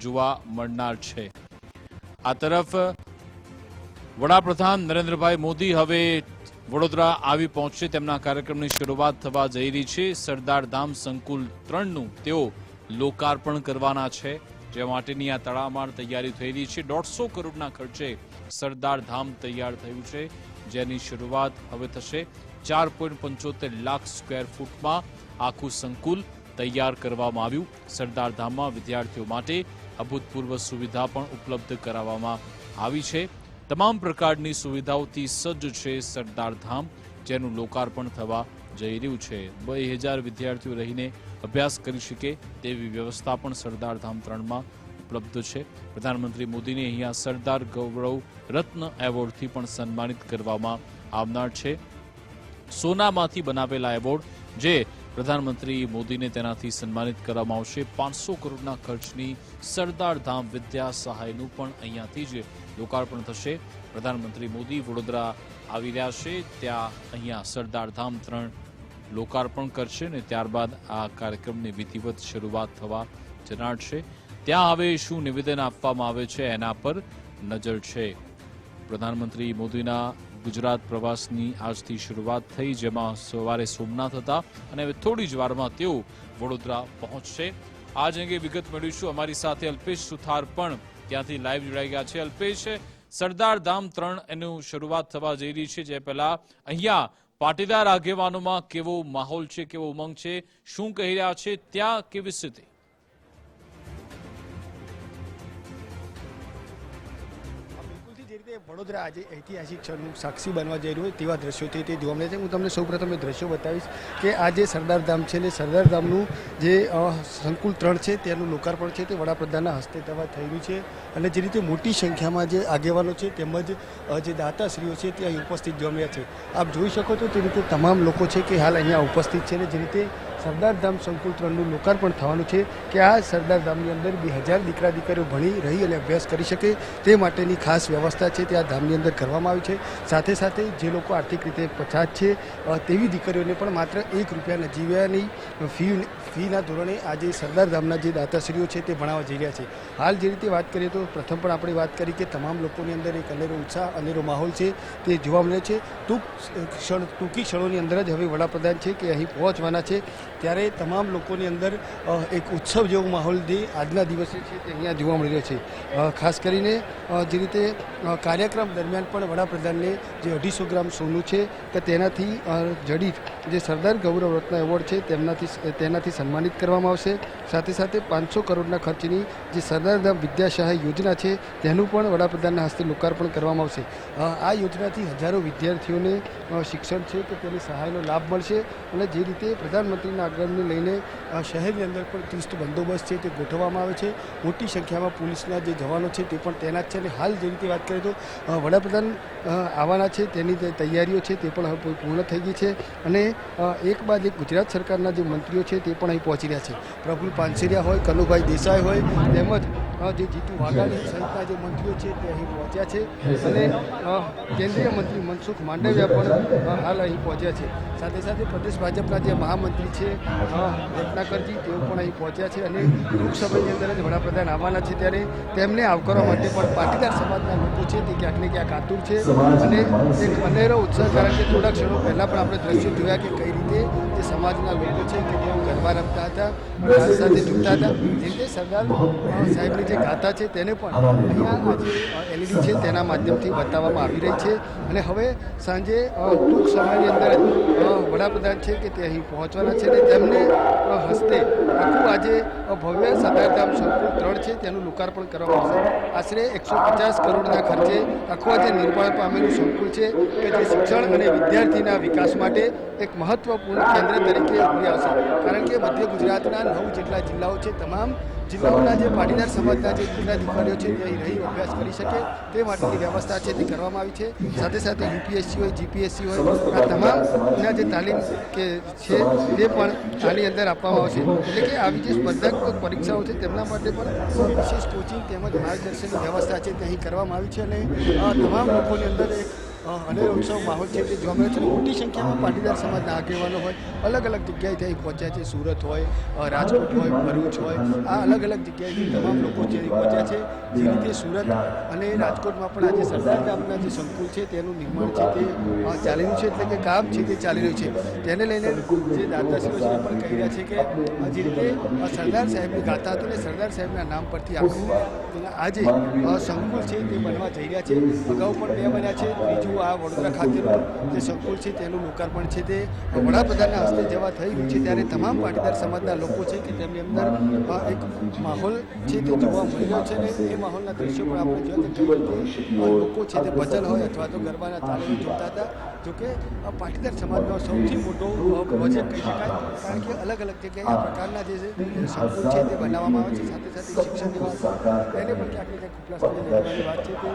જોવા મળનાર છે। આ તરફ વડાપ્રધાન નરેન્દ્રભાઈ મોદી હવે વડોદરા આવી પહોંચશે। તેમના કાર્યક્રમની શરૂઆત થવા જઈ રહી છે। સરદાર ધામ સંકુલ 3નું તેઓ લોકાર્પણ કરવાના છે, જે માટેની આ તડામાર તૈયારી થઈ રહી છે। 150 કરોડના ખર્ચે સરદાર ધામ તૈયાર થયું છે, જેની શરૂઆત હવે થશે। 4.75 લાખ સ્ક્વેર ફૂટમાં આખું સંકુલ તૈયાર કરવામાં આવ્યું। સરદાર ધામમાં વિદ્યાર્થીઓ માટે અભૂતપૂર્વ સુવિધા પણ ઉપલબ્ધ કરાવવામાં આવી છે। તમામ પ્રકારની સુવિધાઓથી સજ્જ છે સરદાર ધામ, જેનું લોકાર્પણ થવા જઈ રહ્યું છે। 2000 વિદ્યાર્થીઓ રહીને અભ્યાસ કરી શકે તેવી વ્યવસ્થા પણ સરદાર ધામ 3માં ઉપલબ્ધ છે। પ્રધાનમંત્રી મોદીને અહીંયા સરદાર ગૌરવ રત્ન એવોર્ડથી પણ સન્માનિત કરવામાં આવનાર છે। સોનામાંથી બનાવેલા એવોર્ડ જે પ્રધાનમંત્રી મોદીને તેનાથી સન્માનિત કરવામાં આવશે। 500 કરોડના ખર્ચની સરદાર ધામ વિદ્યા સહાયનું પણ અહીંયાથી જ લોકાર્પણ થશે। પ્રધાનમંત્રી મોદી વડોદરા આવી રહ્યા છે, ત્યાં અહીંયા સરદાર ધામ 3 લોકાર્પણ કરશે અને ત્યારબાદ આ કાર્યક્રમની વિધિવત શરૂઆત થવા જનાર છે। ત્યાં હવે શું નિવેદન આપવામાં આવે છે એના પર નજર છે। પ્રધાનમંત્રી મોદીના ગુજરાત પ્રવાસની આજથી શરૂઆત થઈ, જેમાં સવારે સોમનાથ હતા અને હવે થોડી જ વારમાં તેઓ વડોદરા પહોંચશે। આજ અંગે વિગત મેળવીશું। અમારી સાથે અલ્પેશ સુથાર પણ ત્યાંથી લાઈવ જોડાઈ ગયા છે। અલ્પેશ, સરદાર ધામ 3 એનું શરૂઆત થવા જઈ રહી છે, જે પહેલા અહીંયા પાટીદાર આગેવાનોમાં કેવો માહોલ છે, કેવો ઉમંગ છે, શું કહી રહ્યા છે, ત્યાં કેવી સ્થિતિ? વડોદરા આજે ઐતિહાસિક ક્ષણનું સાક્ષી બનવા જઈ રહ્યું હોય તેવા દ્રશ્યો છે તે જોવા મળે છે। હું તમને સૌપ્રથમ એ દ્રશ્યો બતાવીશ કે આ જે સરદાર ધામ છે, ને સરદાર ધામનું જે સંકુલ 3 છે તેનું લોકાર્પણ છે તે વડાપ્રધાનના હસ્તે થવા થઈ રહ્યું છે। અને જે રીતે મોટી સંખ્યામાં જે આગેવાનો છે તેમજ જે દાતાશ્રીઓ છે તે અહીં ઉપસ્થિત જોવા મળ્યા છે। આપ જોઈ શકો છો તે રીતે તમામ લોકો છે કે હાલ અહીંયા ઉપસ્થિત છે, ને જે રીતે સરદાર ધામ સંકુલ 3નું લોકાર્પણ થવાનું છે કે આ સરદાર ધામની અંદર 2000 દીકરા દીકરીઓ ભણી રહી અને અભ્યાસ કરી શકે તે માટેની ખાસ વ્યવસ્થા છે તે આ ધામની અંદર કરવામાં આવી છે। સાથે સાથે જે લોકો આર્થિક રીતે પછાત છે તેવી દીકરીઓને પણ માત્ર 1 રૂપિયા નજીવાની ફીના ધોરણે આજે સરદાર ધામના જે દાતાશ્રીઓ છે તે ભણાવવા જઈ રહ્યા છે। હાલ જે રીતે વાત કરીએ તો પ્રથમ પણ આપણે વાત કરી કે તમામ લોકોની અંદર એક અનેરો ઉત્સાહ, અનેરો માહોલ છે તે જોવા મળે છે। ટૂંકી ક્ષણોની અંદર જ હવે વડાપ્રધાન છે કે અહીં પહોંચવાના છે, ત્યારે તમામ લોકોની અંદર એક ઉત્સવ જેવો માહોલ જે આજના દિવસે છે તે અહીંયા જોવા મળી રહ્યો છે। ખાસ કરીને જે રીતે કાર્યક્રમ દરમિયાન પણ વડાપ્રધાનને જે 250 ગ્રામ સોનું છે કે તેનાથી જડિત જે સરદાર ગૌરવ રત્ન એવોર્ડ છે તેનાથી સન્માનિત કરવામાં આવશે। સાથે સાથે 500 કરોડના ખર્ચની જે સરદાર ધામ વિદ્યા સહાય યોજના છે તેનું પણ વડાપ્રધાનના હસ્તે લોકાર્પણ કરવામાં આવશે। આ યોજનાથી હજારો વિદ્યાર્થીઓને શિક્ષણ છે કે તેની સહાયનો લાભ મળશે। અને જે રીતે પ્રધાનમંત્રીના આગમનને લઈને શહેરની અંદર પણ ચુસ્ત બંદોબસ્ત છે તે ગોઠવવામાં આવે છે। મોટી સંખ્યામાં પોલીસના જે જવાનો છે તે પણ તૈનાત છે। અને હાલ જે રીતે વાત કરીએ તો વડાપ્રધાન આવવાના છે તેની તૈયારીઓ છે તે પણ હવે પૂર્ણ થઈ ગઈ છે। અને એક બાદ એક ગુજરાત સરકારના જે મંત્રીઓ છે તે પણ અહીં પહોંચી રહ્યા છે। પ્રફુલ્લ પાનસેરિયા હોય, કનુભાઈ દેસાઈ હોય, તેમજ જે જીતુ વાઘાણી સહિતના જે મંત્રીઓ છે તે અહીં પહોંચ્યા છે। અને કેન્દ્રીય મંત્રી મનસુખ માંડવિયા પણ હાલ અહીં પહોંચ્યા છે। સાથે સાથે પ્રદેશ ભાજપના જે મહામંત્રી છે રત્નાકરજી તેઓ પણ અહીં પહોંચ્યા છે। અને ટૂંક સમયની અંદર જ વડાપ્રધાન આવવાના છે, ત્યારે તેમને આવકારવા માટે પણ પાટીદાર સમાજના લોકો છે તે ક્યાંક ને ક્યાંક આતુર છે। અને એક અનેરો ઉત્સાહ, કારણ કે થોડા ક્ષણો પહેલાં પણ આપણે દ્રશ્યો જોયા કે કઈ રીતે જે સમાજના લોકો છે કે તેઓ ગરબા રમતા હતા, રાસ સાથે ઝૂમતા હતા। જે રીતે સરદાર સાહેબની જે ગાથા છે તેને પણ અહીંયા આજે LED છે તેના માધ્યમથી બતાવવામાં આવી રહી છે। અને હવે સાંજે ટૂંક સમયની અંદર વડાપ્રધાન છે કે તે અહીં પહોંચવાના છે, અને તેમને હસ્તે આખું આજે ભવ્ય સરદાર ધામ સંકુલ 3 છે તેનું લોકાર્પણ કરવામાં આવશે। આશરે 150 કરોડના ખર્ચે આખું આજે નિર્માણ પામેલું સંકુલ છે કે જે શિક્ષણ અને વિદ્યાર્થીના વિકાસ માટે એક મહત્વપૂર્ણ કેન્દ્ર તરીકે ઉભરી આવશે। કારણ કે મધ્ય ગુજરાતના 9 જેટલા જિલ્લાઓ છે, તમામ જિલ્લાઓના જે પાટીદાર સમાજના જે દીકરા દીકરીઓ છે તે અહીં રહી અભ્યાસ કરી શકે તે માટેની વ્યવસ્થા છે તે કરવામાં આવી છે। સાથે સાથે UPSC હોય, GPSC હોય, આ તમામના જે તાલીમ કે છે તે પણ આની અંદર આપવામાં આવશે। એટલે કે આવી જે સ્પર્ધાત્મક પરીક્ષાઓ છે તેમના માટે પણ વિશેષ કોચિંગ તેમજ માર્ગદર્શનની વ્યવસ્થા છે તે અહીં કરવામાં આવી છે। અને તમામ લોકોની અંદર એક અનેરો ઉત્સવ માહોલ છે તે જોવા મળે છે. મોટી સંખ્યામાં પાટીદાર સમાજના આગેવાનો હોય, અલગ અલગ જગ્યાએથી અહીં પહોંચ્યા છે. સુરત હોય, રાજકોટ હોય, ભરૂચ હોય, આ અલગ અલગ જગ્યાએથી તમામ લોકો જે પહોંચ્યા છે. જે રીતે સુરત અને રાજકોટમાં પણ આજે સરદાર ધામના જે સંકુલ છે તેનું નિર્માણ છે તે ચાલી રહ્યું છે, એટલે કે કામ છે તે ચાલી રહ્યું છે. તેને લઈને જે દાતાશ્રીઓ છે એ પણ કહી રહ્યા છે કે જે રીતે સરદાર સાહેબની ગાથા હતું ને સરદાર સાહેબના નામ પરથી આખું આજે સંકુલ છે તે બનવા જઈ રહ્યા છે. અગાઉ પણ 2 બન્યા છે. ત્રીજું આ વડોદરા ખાતેનું જે સંકુલ છે તેનું લોકાર્પણ છે તે વડાપ્રધાનના હસ્તે જેવા થઈ રહ્યું છે, ત્યારે તમામ પાટીદાર સમાજના લોકો છે કે તેમની અંદર એક માહોલ છે તે જોવા મળી રહ્યો છે. ને એ માહોલના દ્રશ્યો પણ આપણે જોયા કે લોકો છે તે ભજન હોય અથવા તો ગરબાના તાલે જોતા હતા. જોકે પાટીદાર સમાજનો સૌથી મોટો પ્રોજેક્ટ કહી શકાય, કારણ કે અલગ અલગ જગ્યાએ આ પ્રકારના જે સંકુલ છે તે બનાવવામાં આવે છે. સાથે સાથે શિક્ષણની વાત એને પણ ક્યાંક ને ક્યાંક ઉપલાસની વાત છે કે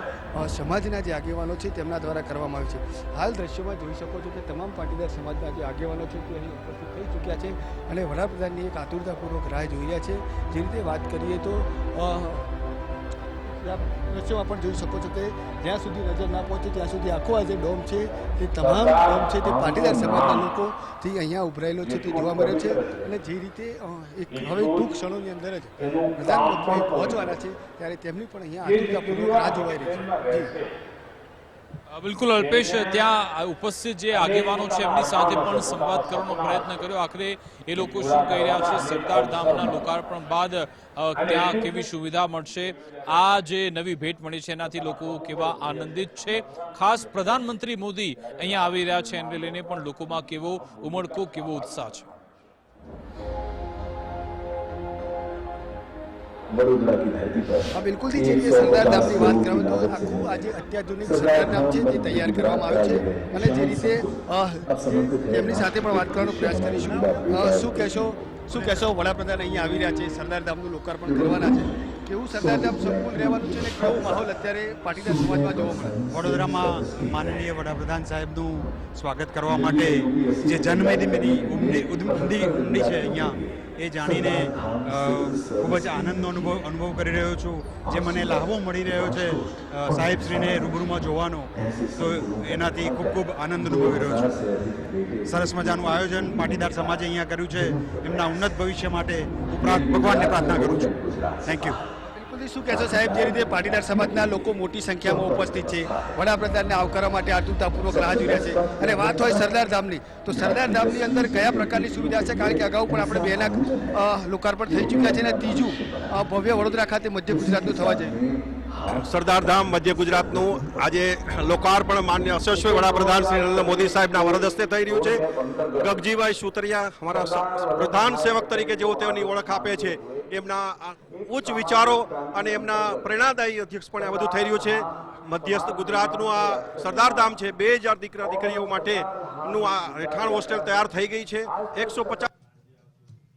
સમાજના જે આગેવાનો છે તેમના દ્વારા કરવામાં આવે છે. હાલ દ્રશ્યોમાં જોઈ શકો છો કે તમામ પાટીદાર સમાજના જે આગેવાનો છે તે અહીં ઉપસ્થિત થઈ ચૂક્યા છે અને વડાપ્રધાનની એક આતુરતાપૂર્વક રાહ જોઈ રહ્યા છે. જે રીતે વાત કરીએ તો દ્રશ્યોમાં પણ જોઈ શકો છો કે જ્યાં સુધી નજર ના પહોંચે ત્યાં સુધી આખો આ જે ડોમ છે તે તમામ ડોમ છે તે પાટીદાર સમાજના લોકોથી અહીંયા ઉભરાયેલો છે તે જોવા મળે છે. અને જે રીતે એક હવે ટૂંક ક્ષણોની અંદર જ પ્રધાનમંત્રી પહોંચવાના છે ત્યારે તેમની પણ અહીંયા આતુરતાપૂર્વક રાહ જોવાઈ રહી છે. બિલકુલ અલ્પેશ, ત્યાં ઉપસ્થિત જે આગેવાનો છે એમની સાથે પણ સંવાદ કરવાનો પ્રયત્ન કર્યો. આખરે એ લોકો શું કહી રહ્યા છે, સરદાર ધામના લોકાર્પણ બાદ ત્યાં કેવી સુવિધા મળશે, આ જે નવી ભેટ મળી છે એનાથી લોકો કેવા આનંદિત છે. ખાસ પ્રધાનમંત્રી મોદી અહીંયા આવી રહ્યા છે એને લઈને પણ લોકોમાં કેવો ઉમળકો, કેવો ઉત્સાહ છે. બિલકુલ જે રીતે સરદાર ધામની વાત કરવામાં તો આખું આજે અત્યાધુનિક સરદાર ધામ છે તે તૈયાર કરવામાં આવ્યું છે. અને જે રીતે તેમની સાથે પણ વાત કરવાનો પ્રયાસ કરીશું. શું કહેશો વડાપ્રધાન અહીંયા આવી રહ્યા છે, સરદાર ધામનું લોકાર્પણ કરવાના છે, કેવું સરદાર ધામ સંકુલ રહેવાનું છે અને કેવો માહોલ અત્યારે પાટીદાર સમાજમાં જોવા મળે? વડોદરામાં માનનીય વડાપ્રધાન સાહેબનું સ્વાગત કરવા માટે જે જનમેદની ઉમટી છે અહીંયા, એ જાણીને ખૂબ જ આનંદનો અનુભવ કરી રહ્યો છું. જે મને લાહવો મળી રહ્યો છે સાહેબશ્રીને રૂબરૂમાં જોવાનો, તો એનાથી ખૂબ ખૂબ આનંદ અનુભવી રહ્યો છું. સરસ મજાનું આયોજન પાટીદાર સમાજે અહીંયા કર્યું છે. એમના ઉન્નત ભવિષ્ય માટે ઉપરાંત ભગવાનને પ્રાર્થના કરું છું. Thank you. શું કહેશો સાહેબ, જે રીતે પાટીદાર સમાજના લોકો મોટી સંખ્યામાં ઉપસ્થિત છે, વડાપ્રધાનને આવકારવા માટે આતુરતાપૂર્વક રાહ જોઈ રહ્યા છે, અને વાત હોય સરદાર ધામની, તો સરદાર ધામની અંદર કયા પ્રકારની સુવિધા છે? કારણ કે અગાઉ પણ આપણે 2ના લોકાર્પણ થઈ ચૂક્યા છે અને ત્રીજું ભવ્ય વડોદરા ખાતે મધ્ય ગુજરાતનું થવા જઈ રહ્યું. સરદાર ધામ મધ્ય ગુજરાતનું આજે લોકાર્પણ માન્ય યશસ્વી વડાપ્રધાન શ્રી નરેન્દ્ર મોદી સાહેબના વરદ હસ્તે થઈ રહ્યું છે. ગગજીભાઈ સુતરિયા અમારા પ્રધાન સેવક તરીકે જેઓ તેઓની ઓળખ આપે છે, એમના ઉચ્ચ વિચારો અને એમના પ્રેરણાદાયી અધ્યક્ષપણે આ બધું થઈ રહ્યું છે. મધ્યસ્થ ગુજરાતનું આ સરદાર ધામ છે. 2000 દીકરા દીકરીઓ માટેનું આ રહેઠાણ હોસ્ટેલ તૈયાર થઈ ગઈ છે. 150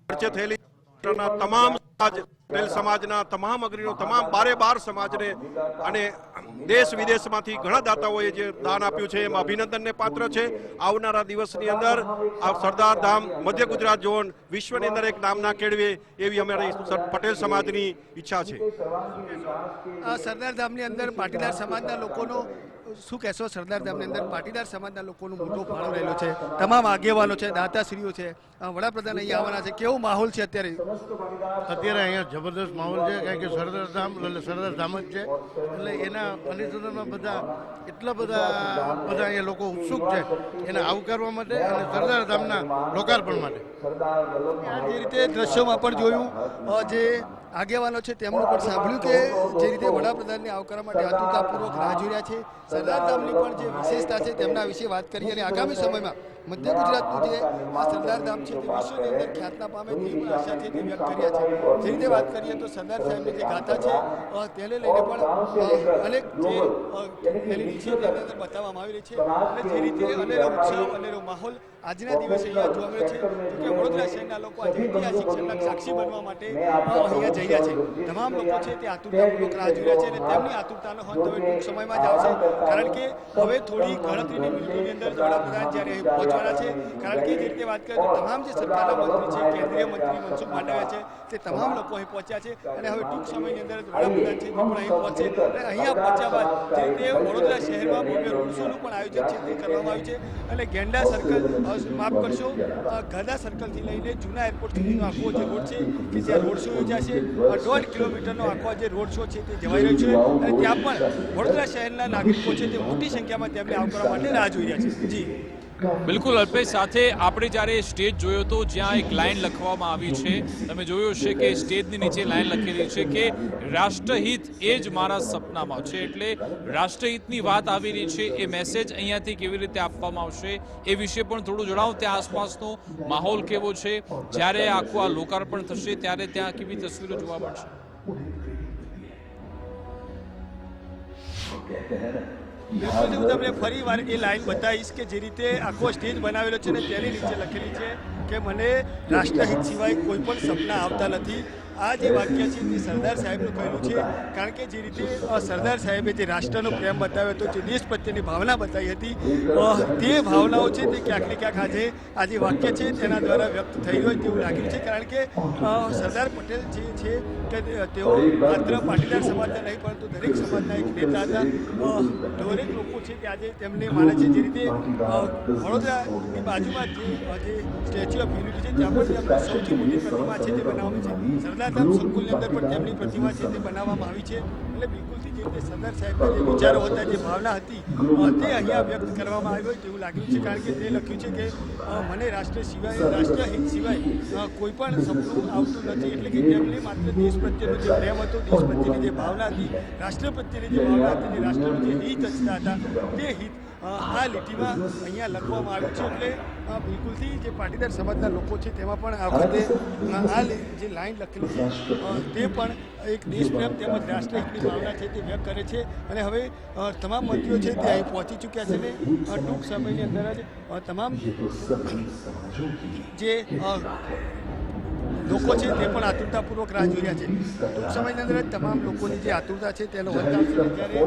ખર્ચે થયેલી તમામ સમાજના તમામ અગ્રણીઓ, તમામ 12 સમાજને અને દેશ વિદેશમાંથી ઘણા દાતાઓએ જે દાન આપ્યું છે એમાં અભિનંદનને પાત્ર છે. આવનારા દિવસની અંદર આ સરદાર ધામ મધ્ય ગુજરાત ઝોન વિશ્વની અંદર એક નામના કેળવે એવી અમારી પટેલ સમાજની ઈચ્છા છે. સરદાર ધામની અંદર પાટીદાર સમાજના લોકોનો શું કહેશો? સરદાર ધામની અંદર પાટીદાર સમાજના લોકોનો મોટો ફાળો રહેલો છે, તમામ આગેવાનો છે, દાતાશ્રીઓ છે, વડાપ્રધાન અહીંયા આવવાના છે, કેવો માહોલ છે અત્યારે? અત્યારે અહીંયા જબરદસ્ત માહોલ છે, કારણ કે સરદાર ધામ એટલે સરદાર ધામ જ છે, એટલે એના અનુસરણમાં એટલા બધા અહીંયા લોકો ઉત્સુક છે એને આવકારવા માટે અને સરદાર ધામના લોકાર્પણ માટે. જે રીતે દ્રશ્યોમાં પણ જોયું, જે આગેવાનો છે તેમનું પણ સાંભળ્યું કે જે રીતે વડાપ્રધાનને આવકારવા માટે આતુરતાપૂર્વક રાહ જોઈ રહ્યા છે. સરદાર ધામની પણ જે વિશેષતા છે તેમના વિશે વાત કરી અને આગામી સમયમાં મધ્ય ગુજરાતનું જે આ સરદાર ધામ છે તે વિશ્વની અંદર ખ્યાતના પામે તેવી આશા છે તે વ્યક્ત કર્યા છે. જે રીતે વાત કરીએ તો સરદાર સાહેબની જે ગાથા છે તેને લઈને પણ અનેક જે એલઈડી છે તેની અંદર બતાવવામાં આવી રહી છે. અને જે રીતે અનેરો ઉત્સવ, અનેરો માહોલ આજના દિવસે અહીંયા જોવા મળ્યો છે. જોકે વડોદરા શહેરના લોકો આજે ઐતિહાસિક ક્ષણના સાક્ષી બનવા માટે અહીંયા જઈ રહ્યા છે. તમામ લોકો છે તે આતુરતાપૂર્વક રાહ જોઈ રહ્યા છે અને તેમની આતુરતાનો અંત હવે ટૂંક સમયમાં જ આવશે, કારણ કે હવે થોડી ગણતરીની મિનિટોની અંદર વડાપ્રધાન જ્યારે પહોંચવાના છે. કારણ કે જે રીતે વાત કરીએ તો તમામ જે સરકારના મંત્રી છે, કેન્દ્રીય મંત્રી મનસુખ માંડવિયા છે, તે તમામ લોકો અહીં પહોંચ્યા છે અને હવે ટૂંક સમયની અંદર વડાપ્રધાન છે તે પણ અહીં પહોંચે અને અહીંયા પહોંચ્યા બાદ જે રીતે વડોદરા શહેરમાં ભવ્ય રોડ શોનું પણ આયોજન છે તે કરવામાં આવ્યું છે અને ગેંડા સર્કલ માફ કરશો ગદા સર્કલથી લઈને જૂના એરપોર્ટ સુધીનો આખો જે રોડ છે કે જ્યાં રોડ શો યોજાશે 1.5 કિલોમીટરનો આખો જે રોડ શો છે તે જવાઈ રહ્યો છે અને ત્યાં પણ વડોદરા શહેરના નાગરિકો છે તે મોટી સંખ્યામાં તેમને આવકારવા માટે રાહ જોઈ રહ્યા છે જી બિલકુલ અલ્પેશ, સાથે આપણે જ્યારે સ્ટેજ જોયો તો જ્યાં એક લાઈન લખવામાં આવી છે, તમે જોયું હશે કે સ્ટેજની નીચે લાઈન લખેલી છે કે રાષ્ટ્રહિત એ જ મારા સપનામાં છે, એટલે રાષ્ટ્રહિતની વાત આવી રહી છે. એ મેસેજ અહીંયાથી કેવી રીતે આપવામાં આવશે એ વિશે પણ થોડું જણાવો. ત્યાં આસપાસનો માહોલ કેવો છે, જ્યારે આખું આ લોકાર્પણ થશે ત્યારે ત્યાં કેવી તસવીરો જોવા મળશે? બિલકુલ, હું તમને ફરી વાર એ લાઈન બતાવીશ કે જે રીતે આખો સ્ટેજ બનાવેલો છે ને તેની નીચે લખેલી છે કે મને રાષ્ટ્રહિત સિવાય કોઈ પણ સપના આવતા નથી. આ જે વાક્ય છે તે સરદાર સાહેબનું કહેલું છે, કારણ કે જે રીતે સરદાર સાહેબે જે રાષ્ટ્રનો પ્રેમ બતાવ્યો હતો, જે દેશ પ્રત્યેની ભાવના બતાવી હતી, તે ભાવનાઓ છે તે ક્યાંક ને ક્યાંક આ જે વાક્ય છે તેના દ્વારા વ્યક્ત થઈ હોય તેવું લાગ્યું છે. કારણ કે સરદાર પટેલ જે છે કે તેઓ માત્ર પાટીદાર સમાજના નહીં પરંતુ દરેક સમાજના એક નેતા હતા. દરેક લોકો છે કે આજે તેમને માને છે. જે રીતે વડોદરાની બાજુમાં જે સ્ટેચ્યુ ઓફ યુનિટી છે ત્યાં પણ તેમની સૌથી મોટી પ્રતિમા છે તે બનાવવામાં છે. સરદારધામ સંકુલની અંદર પણ તેમની પ્રતિમા છે તે બનાવવામાં આવી છે. એટલે બિલકુલથી જે રીતે સરદાર સાહેબના જે વિચારો હતા, જે ભાવના હતી, તે અહીંયા વ્યક્ત કરવામાં આવી હોય તેવું લાગ્યું છે. કારણ કે તે લખ્યું છે કે મને રાષ્ટ્રહિત સિવાય કોઈ પણ સપનું આવતું નથી. એટલે કે તેમને માત્ર દેશ પ્રત્યેનો જે પ્રેમ હતો, દેશ પ્રત્યેની જે ભાવના હતી, રાષ્ટ્ર પ્રત્યેની જે ભાવના હતી, જે રાષ્ટ્રનું જે હિત ઈચ્છતા હતા, તે હિત આ લીટીમાં અહીંયા લખવામાં આવ્યું છે. એટલે બિલકુલથી જે પાટીદાર સમાજના લોકો છે તેમાં પણ આ વખતે આ જે લાઈન લખેલી છે તે પણ એક દેશપ્રેમ તેમજ રાષ્ટ્રહિતની ભાવના છે તે વ્યક્ત કરે છે. અને હવે તમામ મંત્રીઓ છે તે અહીં પહોંચી ચૂક્યા છે ને ટૂંક સમયની અંદર જ તમામ જે લોકો છે તે પણ આતુરતાપૂર્વક રાહ જોઈ રહ્યા છે. ટૂંક સમયની અંદર તમામ લોકોની જે આતુરતા છે તેનો અંત આવશે. જ્યારે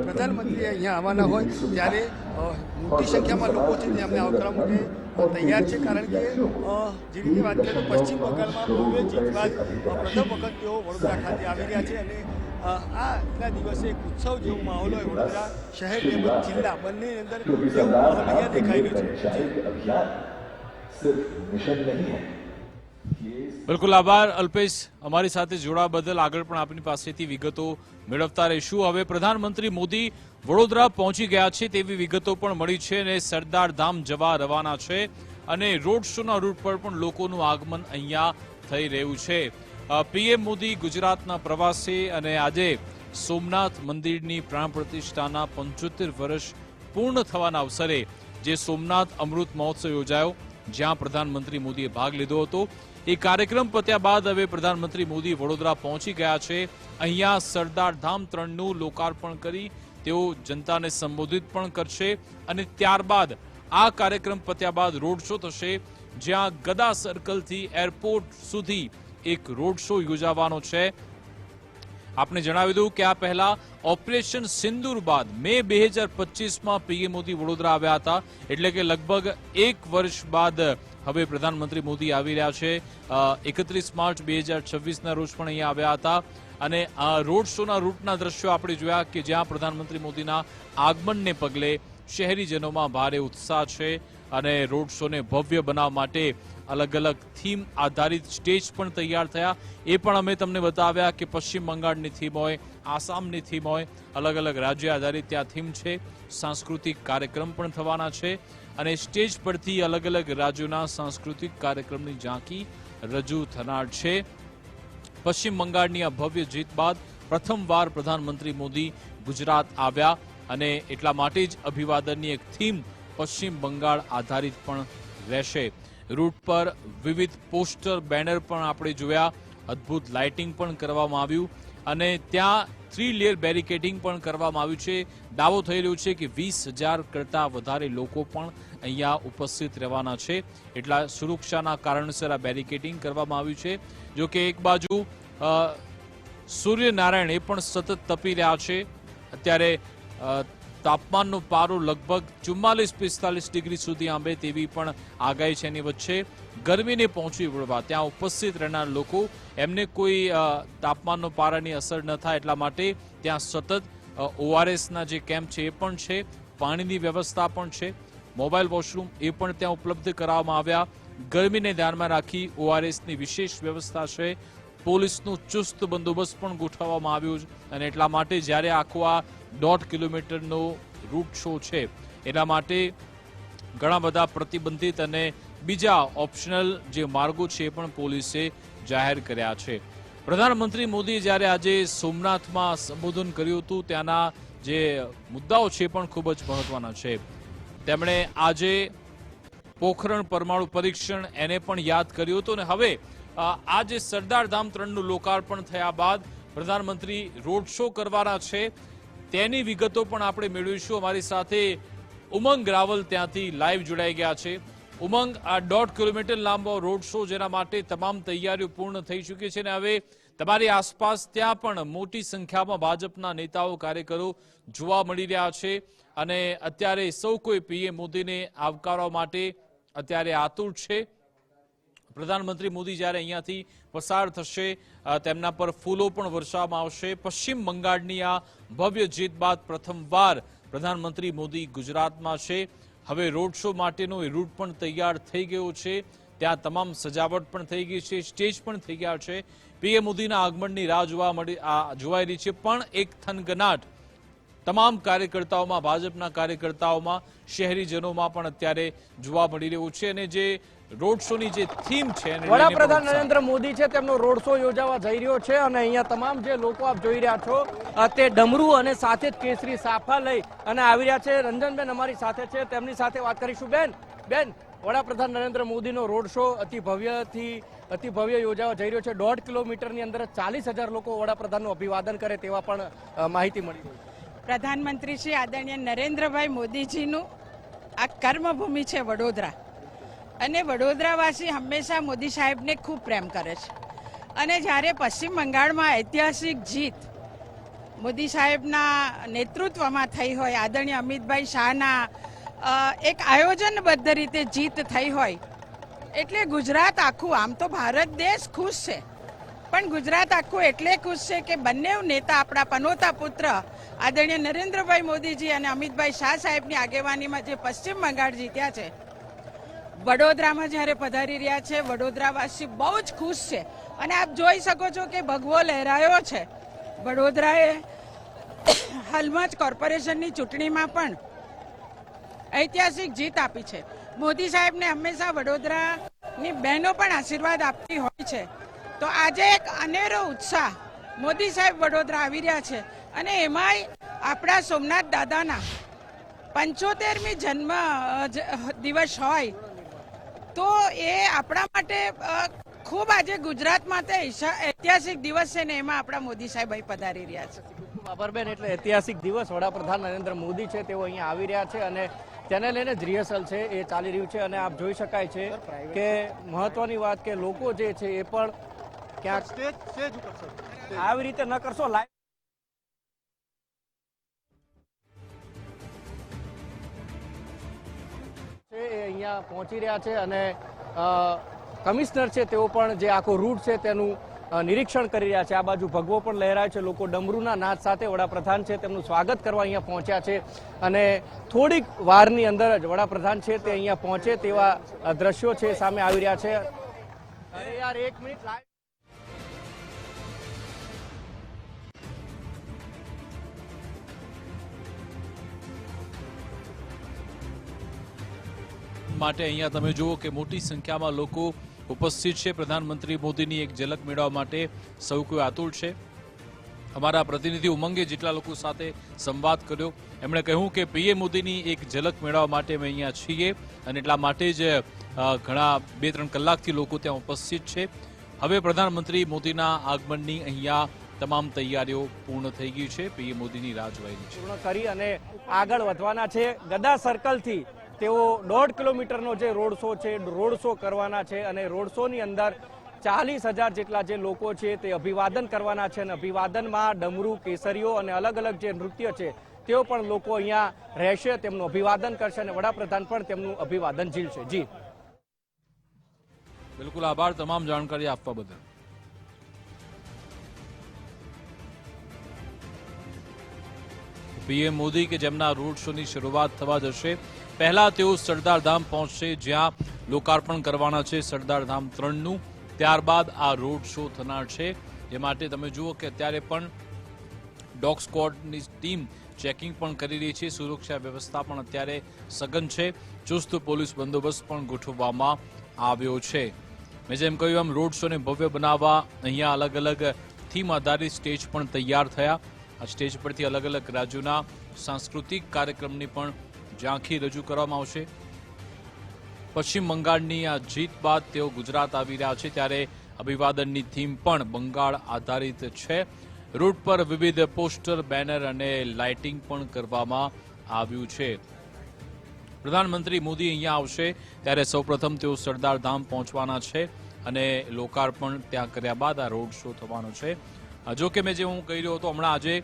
પ્રધાનમંત્રી અહીંયા આવવાના હોય ત્યારે મોટી સંખ્યામાં લોકો છે તે અમને આવકારવા માટે તૈયાર છે. કારણ કે જે રીતે વાત કરીએ તો પશ્ચિમ બંગાળમાં ભવ્ય જીત બાદ પ્રથમ વખત તેઓ વડોદરા ખાતે આવી રહ્યા છે અને આજના દિવસે એક ઉત્સવ જેવો માહોલ હોય વડોદરા શહેર તેમજ જિલ્લા બંનેની અંદર એવું માહોલ અહીંયા દેખાઈ રહ્યું છે. બિલકુલ આભાર અલ્પેશ, અમારી સાથે જોડાવા બદલ. આગળ પણ આપની પાસેથી વિગતો મેળવતા રહીશું. હવે પ્રધાનમંત્રી મોદી વડોદરા પહોંચી ગયા છે તેવી વિગતો પણ મળી છે અને સરદાર ધામ જવા રવાના છે અને રોડ શોના રૂટ પર પણ લોકોનું આગમન અહીંયા થઈ રહ્યું છે. પીએમ મોદી ગુજરાતના પ્રવાસે અને આજે સોમનાથ મંદિરની પ્રાણ પ્રતિષ્ઠાના 75 વર્ષ પૂર્ણ થવાના અવસરે જે સોમનાથ અમૃત મહોત્સવ યોજાયો, જ્યાં પ્રધાનમંત્રી મોદીએ ભાગ લીધો હતો, એ કાર્યક્રમ પત્યા બાદ હવે પ્રધાનમંત્રી મોદી વડોદરા પહોંચી ગયા છે. અહીંયા સરદાર ધામ 3નું લોકાર્પણ કરી તેઓ જનતાને સંબોધિત પણ કરશે અને ત્યારબાદ આ કાર્યક્રમ પત્યા બાદ રોડ શો થશે, જ્યાં ગદા સર્કલથી એરપોર્ટ સુધી એક રોડ શો યોજાવાનો છે. આપને જણાવી દઉં કે આ પહેલા ઓપરેશન સિંદૂર બાદ મે 2025માં પીએમ મોદી વડોદરા આવ્યા હતા. એટલે કે લગભગ 1 વર્ષ બાદ હવે પ્રધાનમંત્રી મોદી આવી રહ્યા છે. 31 માર્ચ 2026ના રોજ પણ અહીંયા આવ્યા હતા અને આ રોડ શોના રૂટના દ્રશ્યો આપણે જોયા કે જ્યાં પ્રધાનમંત્રી મોદીના આગમનને પગલે શહેરીજનોમાં ભારે ઉત્સાહ છે અને રોડ શોને ભવ્ય બનાવવા માટે અલગ અલગ થીમ આધારિત સ્ટેજ પણ તૈયાર થયા. એ પણ અમે તમને બતાવ્યા કે પશ્ચિમ બંગાળની થીમ હોય, આસામની થીમ હોય, અલગ અલગ રાજ્ય આધારિત ત્યાં થીમ છે. સાંસ્કૃતિક કાર્યક્રમ પણ થવાના છે અને સ્ટેજ પરથી અલગ અલગ રાજ્યોના સાંસ્કૃતિક કાર્યક્રમની ઝાંકી રજૂ થનાર છે. પશ્ચિમ બંગાળની આ ભવ્ય જીત બાદ પ્રથમવાર પ્રધાનમંત્રી મોદી ગુજરાત આવ્યા અને એટલા માટે જ અભિવાદનની એક થીમ પશ્ચિમ બંગાળ આધારિત પણ રહેશે. રૂટ પર વિવિધ પોસ્ટર, બેનર પણ આપણે જોયા, અદ્ભુત લાઇટિંગ પણ કરવામાં આવ્યું અને ત્યાં 3 લેયર બેરિકેડિંગ પણ કરવામાં આવ્યું છે. દાવો થઈ રહ્યો છે કે 20,000 કરતાં વધારે લોકો પણ અહીંયા ઉપસ્થિત રહેવાના છે. એટલા સુરક્ષાના કારણસર આ બેરિકેડિંગ કરવામાં આવ્યું છે. જો કે એક બાજુ સૂર્યનારાયણ એ પણ સતત તપી રહ્યા છે. અત્યારે તાપમાનનો પારો લગભગ 44-45 ડિગ્રી સુધી આંબે તેવી પણ આગાહી છે. એની વચ્ચે ગરમીને પહોંચી વળવા ત્યાં ઉપસ્થિત રહેનાર લોકો એમને કોઈ તાપમાનનો પારાની અસર ન થાય એટલા માટે ત્યાં સતત ORSના જે કેમ્પ છે એ પણ છે, પાણીની વ્યવસ્થા પણ છે, મોબાઈલ વોશરૂમ એ પણ ત્યાં ઉપલબ્ધ કરાવવામાં આવ્યા. ગરમીને ધ્યાનમાં રાખી ORSની વિશેષ વ્યવસ્થા છે. પોલીસનું ચુસ્ત બંદોબસ્ત પણ ગોઠવવામાં આવ્યું છે અને એટલા માટે જ્યારે આખો આ 1.5 કિલોમીટરનો રૂટ શો છે એના માટે ઘણા બધા પ્રતિબંધિત અને બીજા ઓપ્શનલ જે માર્ગો છે એ પણ પોલીસે જાહેર કર્યા છે. પ્રધાનમંત્રી મોદીએ જ્યારે આજે સોમનાથમાં સંબોધન કર્યું હતું ત્યાંના જે મુદ્દાઓ છે પણ ખૂબ જ મહત્વના છે. તેમણે આજે પોખરણ પરમાણુ પરીક્ષણ એને પણ યાદ કર્યું હતું અને હવે આ જે સરદાર ધામ 3નું લોકાર્પણ થયા બાદ પ્રધાનમંત્રી રોડ શો કરવાના છે તેની વિગતો પણ આપણે મેળવીશું. અમારી સાથે ઉમંગ રાવલ ત્યાંથી લાઈવ જોડાઈ ગયા છે. ઉમંગ, આ 1.5 કિલોમીટર લાંબો રોડ શો જેના માટે તમામ તૈયારીઓ પૂર્ણ થઈ ચૂકી છે અને હવે તમારી આસપાસ ત્યાં પણ મોટી સંખ્યામાં ભાજપના નેતાઓ કાર્યકરો જોવા મળી રહ્યા છે અને અત્યારે સૌ કોઈ PM મોદીને આવકારવા માટે અત્યારે આતુર છે. પ્રધાનમંત્રી મોદી જ્યારે અહીંયાથી પસાર થશે તેમના પર ફૂલો પણ વર્ષાવવામાં આવશે. પશ્ચિમ બંગાળની આ ભવ્ય જીત બાદ પ્રથમવાર પ્રધાનમંત્રી મોદી ગુજરાતમાં છે. હવે રોડ શો માટેનો એ રૂટ પણ તૈયાર થઈ ગયો છે. ત્યાં તમામ સજાવટ પણ થઈ ગઈ છે, સ્ટેજ પણ થઈ ગયા છે. PM મોદીના આગમનની રાહ જોવાઈ રહી છે પણ એક થનગનાટ તમામ કાર્યકર્તાઓમાં, ભાજપના કાર્યકર્તાઓમાં, શહેરીજનોમાં પણ અત્યારે જોવા મળી રહ્યું છે અને જે રોડ શો ની જે થીમ છે વડાપ્રધાન નરેન્દ્ર મોદી છે તેમનો રોડ શો યોજાવા જઈ રહ્યો છે અને અહીંયા તમામ જે લોકો આપ જોઈ રહ્યા છો તે ડમરૂ અને સાથે જ કેસરી સાફા લઈ અને આવી રહ્યા છે. રંજનબેન અમારી સાથે છે, તેમની સાથે વાત કરીશું. બેન, વડાપ્રધાન નરેન્દ્ર મોદીનો રોડ શો અતિ ભવ્ય યોજાવા જઈ રહ્યો છે. 1.5 કિલોમીટરની અંદર 40,000 લોકો વડાપ્રધાનનું અભિવાદન કરે તેવા પણ માહિતી મળી રહી છે. પ્રધાનમંત્રી શ્રી આદરણીય નરેન્દ્રભાઈ મોદીજીનું આ કર્મભૂમિ છે વડોદરા અને વડોદરાવાસી હંમેશા મોદી સાહેબને ખૂબ પ્રેમ કરે છે અને જ્યારે પશ્ચિમ બંગાળમાં ઐતિહાસિક જીત મોદી સાહેબના નેતૃત્વમાં થઈ હોય, આદરણીય અમિતભાઈ શાહના એક આયોજનબદ્ધ રીતે જીત થઈ હોય એટલે ગુજરાત આખું, આમ તો ભારત દેશ ખુશ છે પણ ગુજરાત આખું એટલે ખુશ છે કે બંને નેતા આપણા પનોતા પુત્ર આદરણીય નરેન્દ્રભાઈ મોદીજી અને અમિતભાઈ શાહ સાહેબની આગેવાનીમાં જે પશ્ચિમ બંગાળ જીત્યા છે, વડોદરામાં જ્યારે પધારી રહ્યા છે, વડોદરાવાસી બહુ જ ખુશ છે અને આપ જોઈ શકો છો કે ભગવો લહેરાયો છે. વડોદરાએ હાલમાં જ કોર્પોરેશનની ચૂંટણીમાં પણ ઐતિહાસિક જીત આપી છે. મોદી સાહેબને હંમેશા વડોદરાની બહેનો પણ આશીર્વાદ આપતી હોય છે. તો આજે એક અનેરો ઉત્સાહ, મોદી સાહેબ વડોદરા આવી રહ્યા છે અને એમાંય આપણા સોમનાથ દાદાના 75મી જન્મ દિવસ હોય તો એ આપણા માટે ખૂબ આજે ગુજરાત માટે ઐતિહાસિક દિવસ છે ને એમાં આપણા મોદી સાહેબ અહીં પધારી રહ્યા છે. બાબરબેન, એટલે ઐતિહાસિક દિવસ, વડાપ્રધાન નરેન્દ્ર મોદી છે તેઓ અહીંયા આવી રહ્યા છે અને તેને લઈને જ રિહર્સલ છે એ ચાલી રહ્યું છે અને આપ જોઈ શકાય છે કે મહત્વની વાત કે લોકો જે છે એ પણ ક્યાંક આવી રીતે ન કરશો. લાઈવ અહીંયા પહોંચી રહ્યા છે અને કમિશનર છે તેઓ પણ જે આખો રૂટ છે તેનું નિરીક્ષણ કરી રહ્યા છે. આ બાજુ ભગવો પણ લહેરાય છે. લોકો ડમરૂના નાદ સાથે વડાપ્રધાન છે તેમનું સ્વાગત કરવા અહીંયા પહોંચ્યા છે અને થોડીક વારની અંદર જ વડાપ્રધાન છે તે અહીંયા પહોંચે તેવા દ્રશ્યો છે સામે આવી રહ્યા છે. અરે યાર, એક મિનિટ લાઈવ માટે અહીંયા તમે જુઓ કે મોટી સંખ્યામાં લોકો ઉપસ્થિત છે. પ્રધાનમંત્રી મોદીની એક ઝલક મેળવવા માટે સૌ કોઈ આતુર છે. અમારા પ્રતિનિધિ ઉમંગે જેટલા લોકો સાથે સંવાદ કર્યો એમણે કહ્યું કે PM મોદીની એક ઝલક મેળવવા માટે અમે અહીંયા છીએ અને એટલા માટે જ ઘણા 2-3 કલાકથી લોકો ત્યાં ઉપસ્થિત છે. હવે પ્રધાનમંત્રી મોદીના આગમનની અહીંયા તમામ તૈયારીઓ પૂર્ણ થઈ ગઈ છે. PM મોદીની રાહ જોવાઈ રહી છે. પૂર્ણ કરી અને આગળ વધવાના છે. ગદા સર્કલથી તેઓ 1.5 કિલોમીટરનો જે રોડ શો છે, રોડ શો કરવાના છે અને રોડ શોની અંદર 40,000 જેટલા જે લોકો છે તે અભિવાદન કરવાના છે અને અભિવાદનમાં ડમરૂ, કેસરીઓ અને અલગ અલગ જે નૃત્ય છે તેઓ પણ લોકો અહીંયા રહેશે, તેમનું અભિવાદન કરશે અને વડાપ્રધાન પણ તેમનું અભિવાદન ઝીલશે. જી બિલકુલ, આભાર તમામ જાણકારી આપવા બદલ. પીએમ મોદી કે જેમના રોડ શોની શરૂઆત થવા જશે, પહેલા તેઓ સરદાર ધામ પહોંચશે, જ્યાં લોકાર્પણ કરવાના છે સરદાર ધામ 3નું. ત્યારબાદ આ રોડ શો થનાર છે, જે માટે તમે જુઓ કે અત્યારે પણ ડોગ સ્ક્વોડની ટીમ ચેકિંગ પણ કરી રહી છે. સુરક્ષા વ્યવસ્થા પણ અત્યારે સઘન છે. ચુસ્ત પોલીસ બંદોબસ્ત પણ ગોઠવવામાં આવ્યો છે. મેં જેમ કહ્યું એમ રોડ શોને ભવ્ય બનાવવા અહીંયા અલગ અલગ થીમ આધારિત સ્ટેજ પણ તૈયાર થયા. આ સ્ટેજ પરથી અલગ અલગ રાજ્યોના સાંસ્કૃતિક કાર્યક્રમની પણ ઝાંખી રજૂ કરવામાં આવશે. પશ્ચિમ બંગાળની આ જીત બાદ તેઓ ગુજરાત આવી રહ્યા છે, ત્યારે અભિવાદનની થીમ પણ બંગાળ આધારિત છે. રોડ પર વિવિધ પોસ્ટર, બેનર અને લાઇટિંગ પણ કરવામાં આવ્યું છે. પ્રધાનમંત્રી મોદી અહીંયા આવશે ત્યારે સૌપ્રથમ તેઓ સરદાર ધામ પહોંચવાના છે અને લોકાર્પણ ત્યાં કર્યા બાદ આ રોડ શો થવાનો છે. જો કે મેં જે હું કહી રહ્યો હતો હમણાં, આજે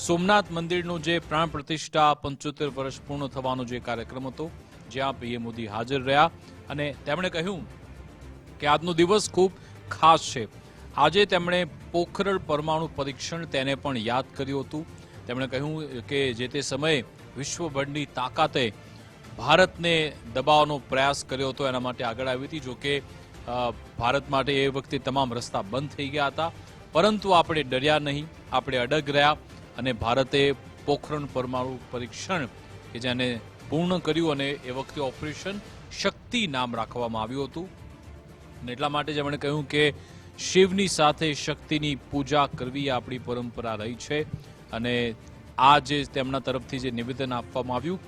સોમનાથ મંદિરનું જે પ્રાણ પ્રતિષ્ઠા 75 વર્ષ પૂર્ણ થવાનો જે કાર્યક્રમ હતો, જ્યાં પીએમ મોદી હાજર રહ્યા અને તેમણે કહ્યું કે આજનો દિવસ ખૂબ ખાસ છે. આજે તેમણે પોખરણ પરમાણુ પરીક્ષણ તેને પણ યાદ કર્યું હતું. તેમણે કહ્યું કે જે તે સમયે વિશ્વભરની તાકાતે ભારતને દબાવવાનો પ્રયાસ કર્યો હતો, એના માટે આગળ આવી હતી. જોકે ભારત માટે એ વખતે તમામ રસ્તા બંધ થઈ ગયા હતા, પરંતુ આપણે ડર્યા નહીં, આપણે અડગ રહ્યા અને ભારતે પોખરણ પરમાણુ પરીક્ષણ કે જેને પૂર્ણ કર્યું અને એ વખતે ઓપરેશન શક્તિ નામ રાખવામાં આવ્યું હતું. અને એટલા માટે જેમણે કહ્યું કે શિવની સાથે શક્તિની પૂજા કરવી આપણી પરંપરા રહી છે અને આ જે તેમના તરફથી જે નિવેદન આપવામાં આવ્યું,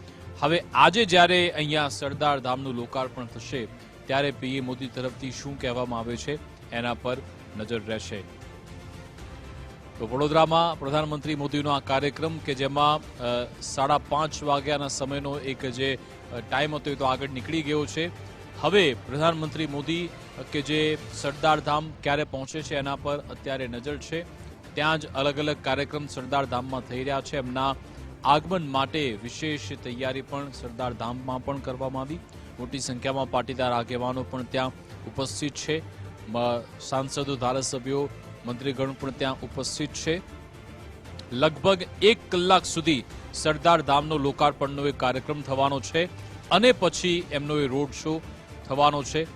હવે આજે જ્યારે અહીંયા સરદાર ધામનું લોકાર્પણ થશે ત્યારે પીએમ મોદી તરફથી શું કહેવામાં આવે છે એના પર નજર રહેશે. તો વડોદરામાં પ્રધાનમંત્રી મોદીનો આ કાર્યક્રમ કે જેમાં 5:30 વાગ્યાના સમયનો એક જે ટાઈમ હતો એ તો આગળ નીકળી ગયો છે. હવે પ્રધાનમંત્રી મોદી કે જે સરદાર ધામ ક્યારે પહોંચે છે એના પર અત્યારે નજર છે. ત્યાં જ અલગ અલગ કાર્યક્રમ સરદાર ધામમાં થઈ રહ્યા છે. એમના આગમન માટે વિશેષ તૈયારી પણ સરદાર ધામમાં પણ કરવામાં આવી. મોટી સંખ્યામાં પાટીદાર આગેવાનો પણ ત્યાં ઉપસ્થિત છે. સાંસદો, ધારાસભ્યો, મંત્રીગણ પણ ત્યાં ઉપસ્થિત છે. લગભગ 1 કલાક સુધી સરદાર ધામનો લોકાર્પણનો એક કાર્યક્રમ થવાનો છે અને પછી એમનો એ રોડ શો થવાનો છે.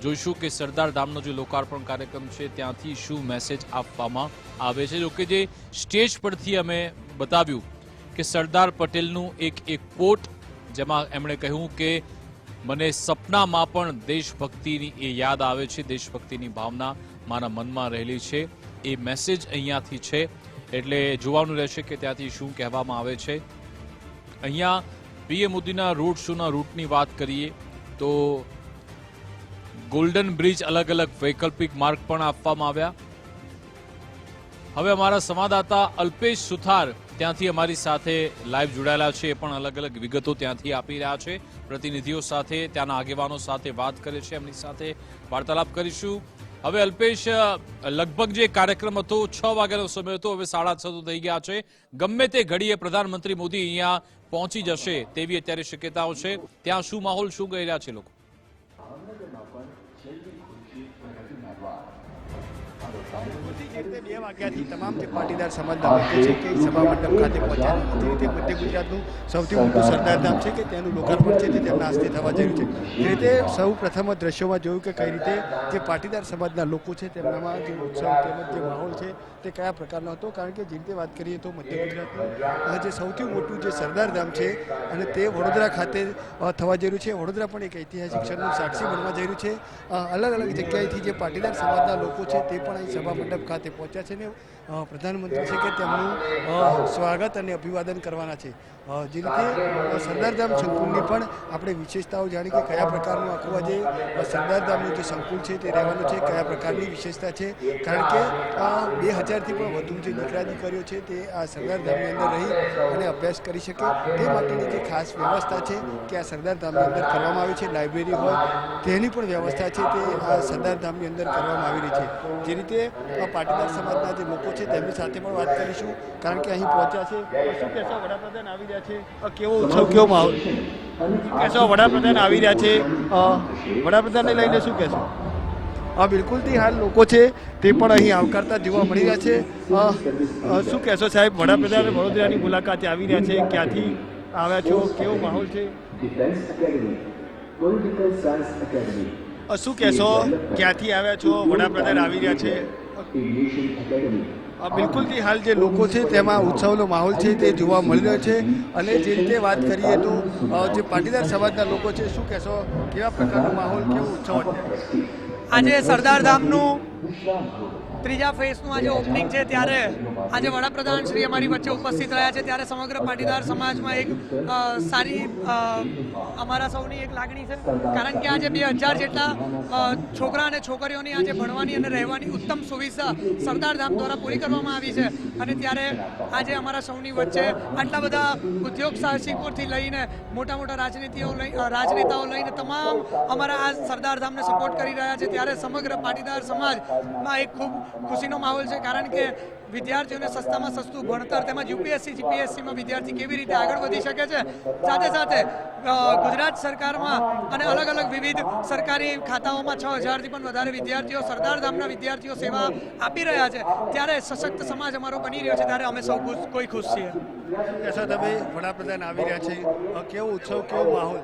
જોઈશું કે સરદાર ધામનો જે લોકાર્પણ કાર્યક્રમ છે ત્યાંથી શું મેસેજ આપવામાં આવે છે. જોકે જે સ્ટેજ પરથી અમે બતાવ્યું કે સરદાર પટેલનું એક કોટ, જેમાં એમણે કહ્યું કે મને સપનામાં પણ દેશભક્તિની એ યાદ આવે છે, દેશભક્તિની ભાવના મારા મનમાં રહેલી છે. એ મેસેજ અહીંયાથી છે, એટલે જોવાનું રહેશે કે ત્યાંથી શું કહેવામાં આવે છે. અહીંયા પીએમ મોદીના રોડ શોના રૂટની વાત કરીએ તો ગોલ્ડન બ્રિજ અલગ અલગ વૈકલ્પિક માર્ગ પણ આપવામાં આવ્યા. હવે અમારા સંવાદદાતા અલ્પેશ સુથાર ત્યાંથી અમારી સાથે લાઈવ જોડાયેલા છે, એ પણ અલગ અલગ વિગતો ત્યાંથી આપી રહ્યા છે. પ્રતિનિધિઓ સાથે, ત્યાંના આગેવાનો સાથે વાત કરે છે, એમની સાથે વાર્તાલાપ કરીશું. હવે અલ્પેશ, લગભગ જે કાર્યક્રમ હતો 6 વાગ્યાનો સમય હતો, હવે 6:30 થઈ ગયા છે. ગમે તે ઘડીએ પ્રધાનમંત્રી મોદી અહીંયા પહોંચી જશે તેવી અત્યારે શક્યતાઓ છે. ત્યાં શું માહોલ, શું કહી રહ્યા છે લોકો? 2 વાગ્યાથી તમામ જે પાટીદાર સમાજના લોકો છે કે સભા મંડપ ખાતે પહોંચ્યા નથી. તે મધ્ય ગુજરાતનું સૌથી મોટું સરદાર ધામ છે કે તેનું લોકાર્પણ છે તે તેમના હસ્તે થવા જઈ રહ્યું છે. એ રીતે સૌ પ્રથમ દ્રશ્યોમાં જોયું કે કઈ રીતે જે પાટીદાર સમાજના લોકો છે તેમનામાં જે ઉત્સવ તેમજ જે માહોલ છે તે કયા પ્રકારનો હતો. કારણ કે જે રીતે વાત કરીએ તો મધ્ય ગુજરાતનું જે સૌથી મોટું જે સરદાર ધામ છે અને તે વડોદરા ખાતે થવા જઈ રહ્યું છે. વડોદરા પણ એક ઐતિહાસિક ક્ષણનું સાક્ષી બનવા જઈ રહ્યું છે. અલગ અલગ જગ્યાએથી જે પાટીદાર સમાજના લોકો છે તે પણ અહીં સભા મંડપ ખાતે પહોંચ્યા છે ને પ્રધાનમંત્રી છે કે તેમનું સ્વાગત અને અભિવાદન કરવાના છે. જે રીતે સરદાર ધામ સંકુલની પણ આપણે વિશેષતાઓ જાણી કે કયા પ્રકારનું આખું આજે સરદાર ધામનું જે સંકુલ છે તે રહેવાનું છે, કયા પ્રકારની વિશેષતા છે. કારણ કે 2000થી પણ વધુ જે દીકરા દીકરીઓ છે તે આ સરદાર ધામની અંદર રહી અને અભ્યાસ કરી શકે તે માટેની જે ખાસ વ્યવસ્થા છે કે આ સરદાર ધામની અંદર કરવામાં આવી છે. લાઇબ્રેરી હોય તેની પણ વ્યવસ્થા છે તે આ સરદાર ધામની અંદર કરવામાં આવી રહી છે. જે રીતે પાટીદાર સમાજના જે લોકો છે તેમની સાથે પણ વાત કરીશું, કારણ કે અહીં પહોંચ્યા છે. શું કહેશો, વડાપ્રધાન આવી રહ્યા છે, કેવો ઉત્સવ, કેવો માહોલ? શું કહેશો, વડાપ્રધાન આવી રહ્યા છે, વડાપ્રધાનને લઈને શું કહેશો? બિલકુલથી હાલ લોકો છે તે પણ અહીં આવકારતા જોવા મળી રહ્યા છે. શું કહેશો સાહેબ, વડાપ્રધાન વડોદરાની મુલાકાતે આવી રહ્યા છે, ક્યાંથી આવ્યા છો, કેવો માહોલ છે? શું કહેશો, ક્યાંથી આવ્યા છો, વડાપ્રધાન આવી રહ્યા છે? બિલકુલથી હાલ જે લોકો છે તેમાં ઉત્સવનો માહોલ છે તે જોવા મળી રહ્યો છે. અને જે રીતે વાત કરીએ તો જે પાટીદાર સમાજના લોકો છે, શું કહેશો, કેવા પ્રકારનો માહોલ, કેવો ઉત્સવ? આજે સરદાર ધામનું ત્રીજા ફેઝનું આજે ઓપનિંગ છે, ત્યારે આજે વડાપ્રધાન શ્રી અમારી વચ્ચે ઉપસ્થિત રહ્યા છે, ત્યારે સમગ્ર પાટીદાર સમાજમાં એક સારી અમારા સૌની એક લાગણી છે, કારણ કે આજે 2000 જેટલા છોકરા અને છોકરીઓની આજે ભણવાની અને રહેવાની ઉત્તમ સુવિધા સરદાર ધામ દ્વારા પૂરી કરવામાં આવી છે. અને ત્યારે આજે અમારા સૌની વચ્ચે આટલા બધા ઉદ્યોગ સાહસિકોથી લઈને મોટા મોટા રાજનેતાઓ લઈને તમામ અમારા આ સરદાર ધામને સપોર્ટ કરી રહ્યા છે, ત્યારે સમગ્ર પાટીદાર સમાજમાં એક ખૂબ ખુશીનો માહોલ છે, કારણ કે વિદ્યાર્થીઓને સસ્તામાં સસ્તું ભણતર તેમજ યુપીએસસી જીપીએસસીમાં વિદ્યાર્થી કેવી રીતે આગળ વધી શકે છે, સાથે સાથે ગુજરાત સરકારમાં અને અલગ અલગ વિવિધ સરકારી ખાતાઓમાં 6000થી પણ વધારે વિદ્યાર્થીઓ સરદાર ધામના વિદ્યાર્થીઓ સેવા આપી રહ્યા છે, ત્યારે સશક્ત સમાજ અમારો બની રહ્યો છે, ત્યારે અમે સૌ કોઈ ખુશ છીએ. કહેશો તમે, વડાપ્રધાન આવી રહ્યા છે, કેવો ઉત્સવ, કેવો માહોલ?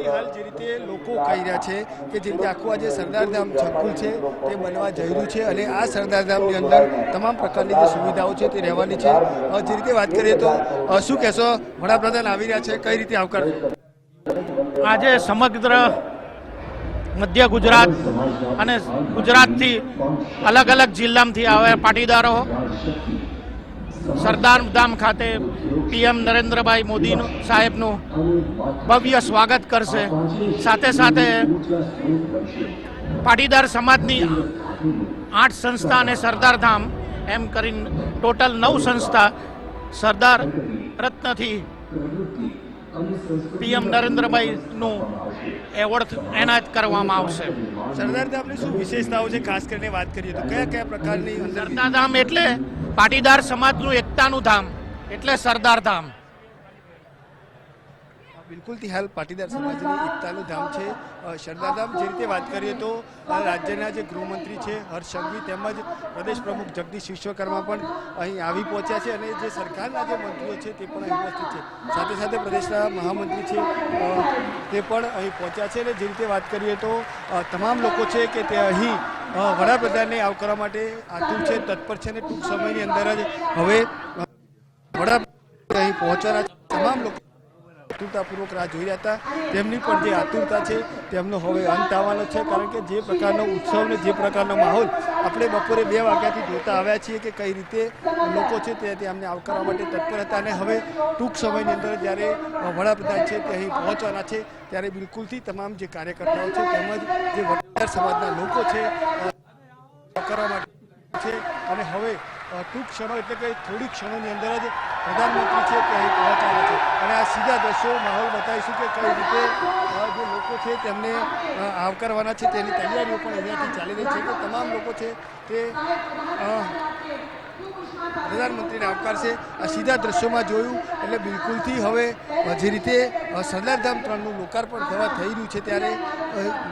હાલ જે રીતે લોકો કહી રહ્યા છે કે જે રીતે આખું આજે સરદાર ધામ સંકુલ છે તે બનવા જઈ રહ્યું છે, અને આ સરદાર ધામની અંદર તમામ પ્રકારની જે સુવિધાઓ છે તે રહેવાની છે. જે રીતે વાત કરીએ તો શું કહેશો, વડાપ્રધાન આવી રહ્યા છે, કઈ રીતે આવકાર? આજે સમગ્ર મધ્ય ગુજરાત અને ગુજરાતથી અલગ અલગ જિલ્લામાંથી આવેલા પાટીદારો સરદાર ધામ ખાતે પીએમ નરેન્દ્રભાઈ મોદી સાહેબનું ભવ્ય સ્વાગત કરશે. સાથે સાથે પાટીદાર સમાજની 8 સંસ્થા અને સરદાર ધામ એમ કરીને ટોટલ 9 સંસ્થા સરદાર રત્નથી પીએમ નરેન્દ્રભાઈનું એવોર્ડ એનાયત કરવામાં આવશે. સરદાર ધામની શું વિશેષતાઓ છે, ખાસ કરીને વાત કરીએ તો કયા કયા પ્રકારની? સરદાર ધામ એટલે પાટીદાર સમાજનું એકતાનું ધામ, એટલે સરદાર ધામ. બિલકુલથી હાલ પાટીદાર સમાજની એકતાનું ધામ છે સરદાર ધામ. જે રીતે વાત કરીએ તો રાજ્યના જે ગૃહમંત્રી છે હર્ષ સંઘવી તેમજ પ્રદેશ પ્રમુખ જગદીશ વિશ્વકર્મા પણ અહીં આવી પહોંચ્યા છે, અને જે સરકારના જે મંત્રીઓ છે તે પણ અહીં ઉપસ્થિત છે. સાથે સાથે પ્રદેશના મહામંત્રી છે તે પણ અહીં પહોંચ્યા છે. અને જે રીતે વાત કરીએ તો તમામ લોકો છે કે તે અહીં વડાપ્રધાનને આવકારવા માટે આતુર છે, તત્પર છે, અને ટૂંક સમયની અંદર જ હવે વડાપ્રધાન અહીં પહોંચવાના તમામ લોકો આતુરતાપૂર્વક રાહ જોઈ રહ્યા હતા. તેમની પણ જે આતુરતા છે તેમનો હવે અંત આવવાનો છે, કારણ કે જે પ્રકારનો ઉત્સવ ને જે પ્રકારનો માહોલ આપણે બપોરે 2 વાગ્યાથી જોતા આવ્યા છીએ કે કઈ રીતે લોકો છે તે તેમને આવકારવા માટે તત્પર હતા, અને હવે ટૂંક સમયની અંદર જ્યારે વડાપ્રધાન છે તે અહીં પહોંચવાના છે, ત્યારે બિલકુલથી તમામ જે કાર્યકર્તાઓ છે તેમજ જે વડાપ્રધાન સમાજના લોકો છે આવકારવા માટે છે. અને હવે ટૂંક ક્ષણો એટલે કે થોડી ક્ષણોની અંદર જ પ્રધાનમંત્રી છે તે અહીં પહોંચવાના છે, અને આ સીધા દ્રશ્યો માહોલ બતાવીશું કે કઈ રીતે જે લોકો છે તેમને આવકારવાના છે તેની તૈયારીઓ પણ અહીંયાથી ચાલી રહી છે, કે તમામ લોકો છે તે પ્રધાનમંત્રીને આવકારશે. આ સીધા દ્રશ્યોમાં જોયું એટલે બિલકુલથી હવે જે રીતે સરદાર ધામ 3નું લોકાર્પણ થવા થઈ રહ્યું છે, ત્યારે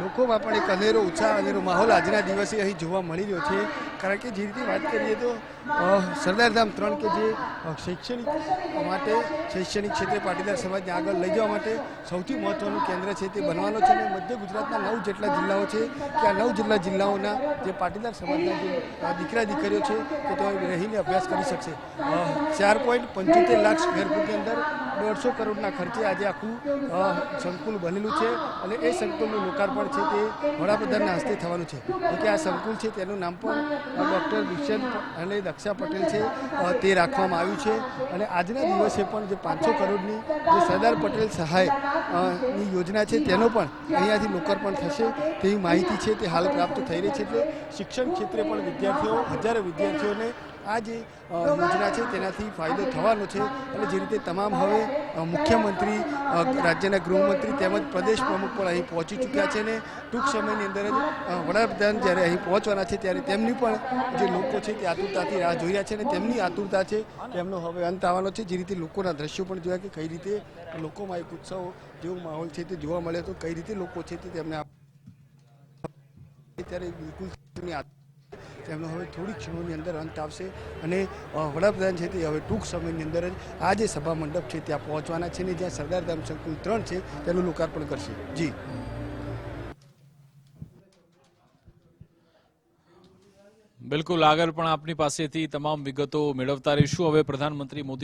લોકોમાં પણ એક અનેરો ઉત્સાહ, અનેરો માહોલ આજના દિવસે અહીં જોવા મળી રહ્યો છે. કારણ કે જે રીતે વાત કરીએ તો સરદાર ધામ 3 કે જે શૈક્ષણિક ક્ષેત્રે પાટીદાર સમાજને આગળ લઈ જવા માટે સૌથી મહત્વનું કેન્દ્ર છે તે બનવાનો છે, અને મધ્ય ગુજરાતના 9 જેટલા જિલ્લાઓ છે કે આ 9 જિલ્લાઓના જે પાટીદાર સમાજના જે દીકરા દીકરીઓ છે કે તેઓ રહીને અભ્યાસ કરી શકશે. 4.75 લાખ સ્ક્વેર ફૂટની અંદર 150 કરોડના ખર્ચે આજે આખું સંકુલ બનેલું છે, અને એ સંકુલનું લોકાર્પણ છે તે વડાપ્રધાનના હસ્તે થવાનું છે. કે આ સંકુલ છે તેનું નામ પણ ડૉક્ટર દુષ્યંત અને દક્ષા પટેલ છે તે રાખવામાં આવ્યું છે, અને આજના દિવસે પણ જે 500 કરોડની જે સરદાર પટેલ સહાયની યોજના છે તેનો પણ અહીંયાથી લોકાર્પણ થશે તેવી માહિતી છે તે હાલ પ્રાપ્ત થઈ રહી છે. એટલે શિક્ષણ ક્ષેત્રે પણ હજારો વિદ્યાર્થીઓને આ જે યોજના છે તેનાથી ફાયદો થવાનો છે અને જે રીતે તમામ હવે મુખ્યમંત્રી, રાજ્યના ગૃહમંત્રી તેમજ પ્રદેશ પ્રમુખ પણ અહીં પહોંચી ચૂક્યા છે અને ટૂંક સમયની અંદર જ વડાપ્રધાન જ્યારે અહીં પહોંચવાના છે ત્યારે તેમની પણ જે લોકો છે તે આતુરતાથી રાહ જોઈ રહ્યા છે અને તેમની આતુરતા છે તેમનો હવે અંત આવવાનો છે. જે રીતે લોકોના દ્રશ્યો પણ જોયા કે કઈ રીતે લોકોમાં એક ઉત્સવ જેવો માહોલ છે તે જોવા મળે તો કઈ રીતે લોકો છે તે તેમને ત્યારે બિલકુલ તેમનો હવે થોડીક ક્ષણોની અંદર અંત આવશે અને વડાપ્રધાન છે તે હવે ટૂંક સમયની અંદર જ આ જે સભા મંડપ છે ત્યાં પહોંચવાના છે ને જ્યાં સરદાર ધામ સંકુલ 3 છે તેનું લોકાર્પણ કરશે. જી બિલકુલ, આગળ પણ આપની પાસેથી તમામ વિગતો મેળવતા રહીશું. હવે પ્રધાનમંત્રી મોદી